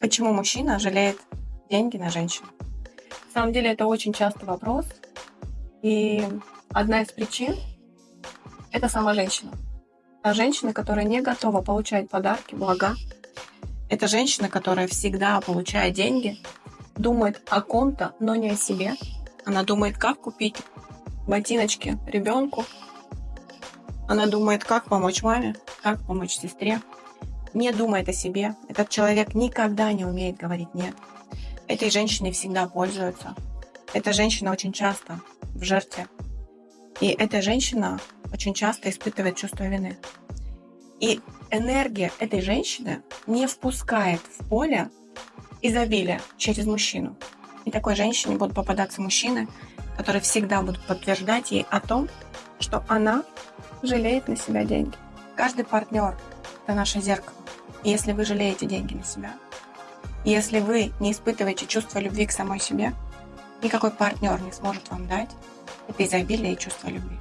Почему мужчина жалеет деньги на женщин? На самом деле это очень частый вопрос, и одна из причин– это сама женщина. Та женщина, которая не готова получать подарки, блага. Это женщина, которая всегда, получая деньги, думает о ком-то, но не о себе. Она думает, как купить ботиночки ребенку. Она думает, как помочь маме, как помочь сестре. Не думает о себе. Этот человек никогда не умеет говорить «нет». Этой женщиной всегда пользуются. Эта женщина очень часто в жертве. И эта женщина очень часто испытывает чувство вины. И энергия этой женщины не впускает в поле изобилия через мужчину. И такой женщине будут попадаться мужчины, которые всегда будут подтверждать ей о том, что она жалеет на себя деньги. Каждый партнер – это наше зеркало. И если вы жалеете деньги на себя, если вы не испытываете чувство любви к самой себе, никакой партнер не сможет вам дать это изобилие и чувство любви.